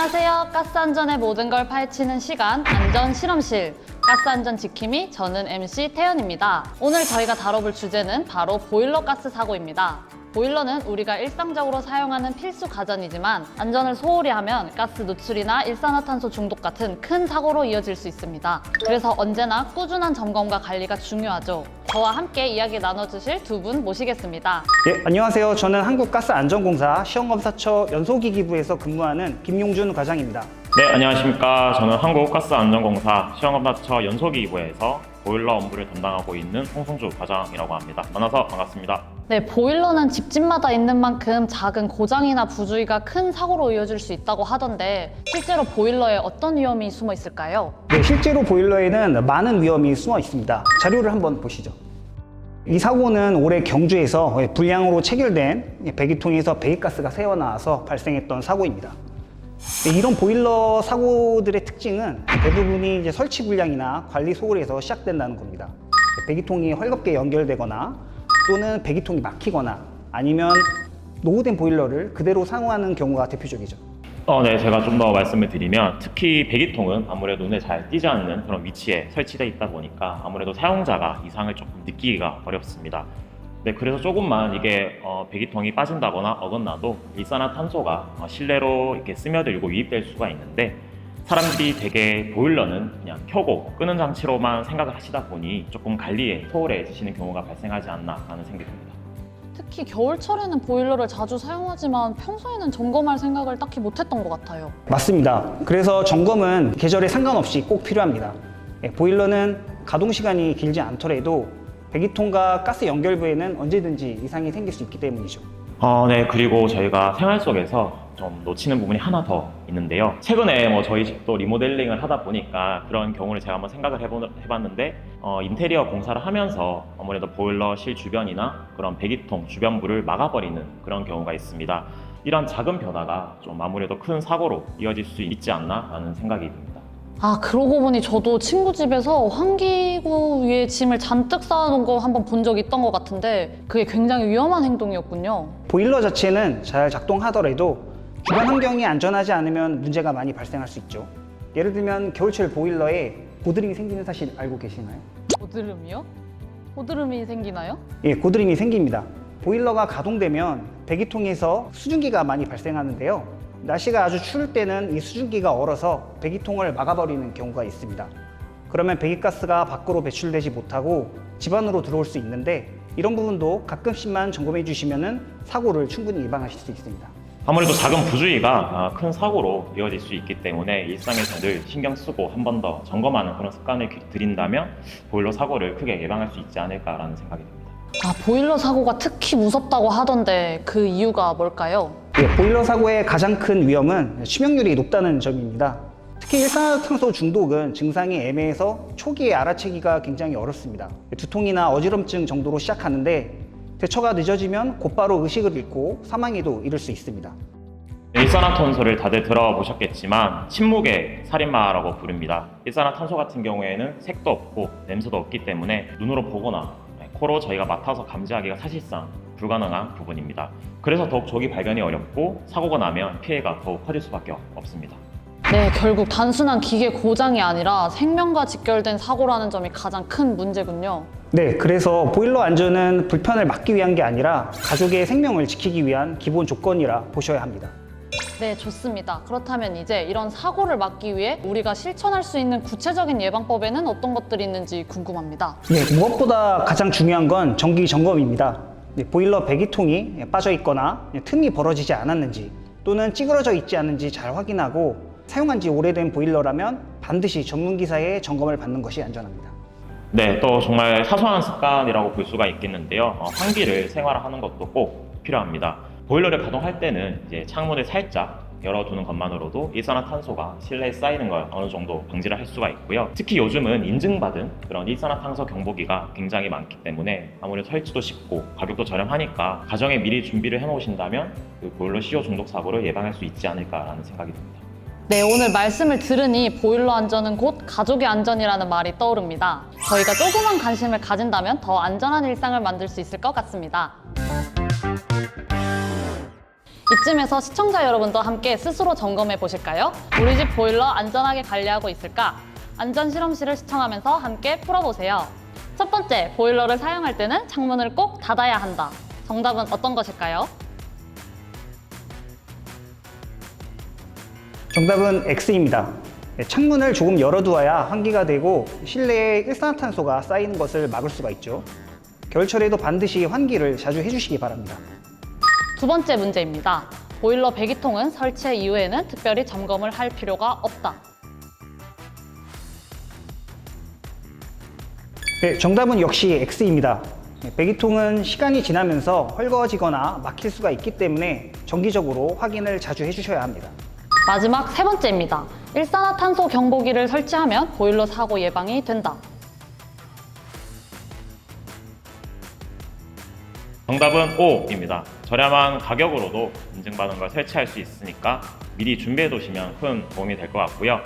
안녕하세요. 가스 안전의 모든 걸 파헤치는 시간 안전 실험실 가스 안전 지킴이, 저는 MC 태연입니다. 오늘 저희가 다뤄볼 주제는 바로 보일러 가스 사고입니다. 보일러는 우리가 일상적으로 사용하는 필수 가전이지만 안전을 소홀히 하면 가스 누출이나 일산화탄소 중독 같은 큰 사고로 이어질 수 있습니다. 그래서 언제나 꾸준한 점검과 관리가 중요하죠. 저와 함께 이야기 나눠주실 두 분 모시겠습니다. 예, 안녕하세요. 저는 한국가스안전공사 시험검사처 연소기기부에서 근무하는 김용준 과장입니다. 네, 안녕하십니까. 저는 한국가스안전공사 시험검사처 연소기기부에서 보일러 업무를 담당하고 있는 홍성주 과장이라고 합니다. 만나서 반갑습니다. 네, 보일러는 집집마다 있는 만큼 작은 고장이나 부주의가 큰 사고로 이어질 수 있다고 하던데 실제로 보일러에 어떤 위험이 숨어 있을까요? 네, 실제로 보일러에는 많은 위험이 숨어 있습니다. 자료를 한번 보시죠. 이 사고는 올해 경주에서 불량으로 체결된 배기통에서 배기가스가 새어나와서 발생했던 사고입니다. 이런 보일러 사고들의 특징은 대부분이 이제 설치 불량이나 관리 소홀에서 시작된다는 겁니다. 배기통이 헐겁게 연결되거나 또는 배기통이 막히거나 아니면 노후된 보일러를 그대로 사용하는 경우가 대표적이죠. 네, 제가 좀 더 말씀을 드리면 특히 배기통은 아무래도 눈에 잘 띄지 않는 그런 위치에 설치되어 있다 보니까 아무래도 사용자가 이상을 조금 느끼기가 어렵습니다. 네, 그래서 조금만 이게 배기통이 빠진다거나 어긋나도 일산화탄소가 실내로 이렇게 스며들고 유입될 수가 있는데 사람들이 되게 보일러는 그냥 켜고 끄는 장치로만 생각을 하시다 보니 조금 관리에 소홀해지시는 경우가 발생하지 않나 라는 생각이 듭니다. 특히 겨울철에는 보일러를 자주 사용하지만 평소에는 점검할 생각을 딱히 못했던 것 같아요. 맞습니다. 그래서 점검은 계절에 상관없이 꼭 필요합니다. 보일러는 가동 시간이 길지 않더라도 배기통과 가스 연결부에는 언제든지 이상이 생길 수 있기 때문이죠. 네, 그리고 저희가 생활 속에서 좀 놓치는 부분이 하나 더 있는데요. 최근에 저희 집도 리모델링을 하다 보니까 그런 경우를 제가 한번 생각을 해봤는데 인테리어 공사를 하면서 아무래도 보일러실 주변이나 그런 배기통 주변부를 막아버리는 그런 경우가 있습니다. 이런 작은 변화가 좀 아무래도 큰 사고로 이어질 수 있지 않나 라는 생각이 듭니다. 아, 그러고 보니 저도 친구 집에서 환기구 위에 짐을 잔뜩 쌓아놓은 거 한번 본 적 있던 것 같은데 그게 굉장히 위험한 행동이었군요. 보일러 자체는 잘 작동하더라도 주변 환경이 안전하지 않으면 문제가 많이 발생할 수 있죠. 예를 들면 겨울철 보일러에 고드름이 생기는 사실 알고 계시나요? 고드름이요? 고드름이 생기나요? 예, 고드름이 생깁니다. 보일러가 가동되면 배기통에서 수증기가 많이 발생하는데요. 날씨가 아주 추울 때는 이 수증기가 얼어서 배기통을 막아버리는 경우가 있습니다. 그러면 배기가스가 밖으로 배출되지 못하고 집 안으로 들어올 수 있는데 이런 부분도 가끔씩만 점검해 주시면 사고를 충분히 예방하실 수 있습니다. 아무래도 작은 부주의가 큰 사고로 이어질 수 있기 때문에 일상에서 늘 신경 쓰고 한 번 더 점검하는 그런 습관을 들인다면 보일러 사고를 크게 예방할 수 있지 않을까라는 생각이 듭니다. 아, 보일러 사고가 특히 무섭다고 하던데 그 이유가 뭘까요? 예, 보일러 사고의 가장 큰 위험은 치명률이 높다는 점입니다. 특히 일산화탄소 중독은 증상이 애매해서 초기에 알아채기가 굉장히 어렵습니다. 두통이나 어지럼증 정도로 시작하는데 대처가 늦어지면 곧바로 의식을 잃고 사망에도 이를 수 있습니다. 일산화탄소를 다들 들어보셨겠지만 침묵의 살인마라고 부릅니다. 일산화탄소 같은 경우에는 색도 없고 냄새도 없기 때문에 눈으로 보거나 코로 저희가 맡아서 감지하기가 사실상 불가능한 부분입니다. 그래서 더욱 조기 발견이 어렵고 사고가 나면 피해가 더욱 커질 수밖에 없습니다. 네, 결국 단순한 기계 고장이 아니라 생명과 직결된 사고라는 점이 가장 큰 문제군요. 네, 그래서 보일러 안전은 불편을 막기 위한 게 아니라 가족의 생명을 지키기 위한 기본 조건이라 보셔야 합니다. 네, 좋습니다. 그렇다면 이제 이런 사고를 막기 위해 우리가 실천할 수 있는 구체적인 예방법에는 어떤 것들이 있는지 궁금합니다. 네, 무엇보다 가장 중요한 건 정기 점검입니다. 네, 보일러 배기통이 빠져 있거나 틈이 벌어지지 않았는지 또는 찌그러져 있지 않은지 잘 확인하고 사용한 지 오래된 보일러라면 반드시 전문기사의 점검을 받는 것이 안전합니다. 네, 또 정말 사소한 습관이라고 볼 수가 있겠는데요. 환기를 생활화하는 것도 꼭 필요합니다. 보일러를 가동할 때는 이제 창문을 살짝 열어두는 것만으로도 일산화탄소가 실내에 쌓이는 걸 어느 정도 방지를 할 수가 있고요. 특히 요즘은 인증받은 그런 일산화탄소 경보기가 굉장히 많기 때문에 아무래도 설치도 쉽고 가격도 저렴하니까 가정에 미리 준비를 해놓으신다면 그 보일러使用중독 사고를 예방할 수 있지 않을까라는 생각이 듭니다. 네, 오늘 말씀을 들으니 보일러 안전은 곧 가족의 안전이라는 말이 떠오릅니다. 저희가 조그만 관심을 가진다면 더 안전한 일상을 만들 수 있을 것 같습니다. 이쯤에서 시청자 여러분도 함께 스스로 점검해 보실까요? 우리 집 보일러 안전하게 관리하고 있을까? 안전 실험실을 시청하면서 함께 풀어보세요. 첫 번째, 보일러를 사용할 때는 창문을 꼭 닫아야 한다. 정답은 어떤 것일까요? 정답은 X입니다. 창문을 조금 열어두어야 환기가 되고 실내에 일산화탄소가 쌓이는 것을 막을 수가 있죠. 겨울철에도 반드시 환기를 자주 해주시기 바랍니다. 두 번째 문제입니다. 보일러 배기통은 설치 이후에는 특별히 점검을 할 필요가 없다. 네, 정답은 역시 X입니다. 배기통은 시간이 지나면서 헐거워지거나 막힐 수가 있기 때문에 정기적으로 확인을 자주 해주셔야 합니다. 마지막 세 번째입니다. 일산화탄소 경보기를 설치하면 보일러 사고 예방이 된다. 정답은 O입니다. 저렴한 가격으로도 인증받은 걸 설치할 수 있으니까 미리 준비해 두시면 큰 도움이 될 것 같고요.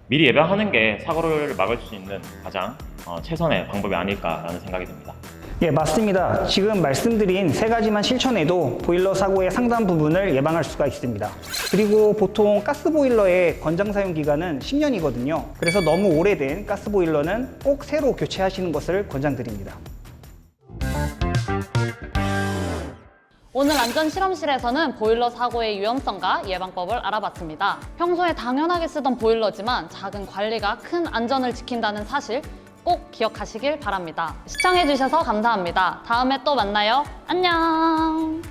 미리 예방하는 게 사고를 막을 수 있는 가장 최선의 방법이 아닐까라는 생각이 듭니다. 예, 맞습니다. 지금 말씀드린 세 가지만 실천해도 보일러 사고의 상당 부분을 예방할 수가 있습니다. 그리고 보통 가스보일러의 권장 사용 기간은 10년이거든요. 그래서 너무 오래된 가스보일러는 꼭 새로 교체하시는 것을 권장드립니다. 오늘 안전실험실에서는 보일러 사고의 위험성과 예방법을 알아봤습니다. 평소에 당연하게 쓰던 보일러지만 작은 관리가 큰 안전을 지킨다는 사실 꼭 기억하시길 바랍니다. 시청해주셔서 감사합니다. 다음에 또 만나요. 안녕!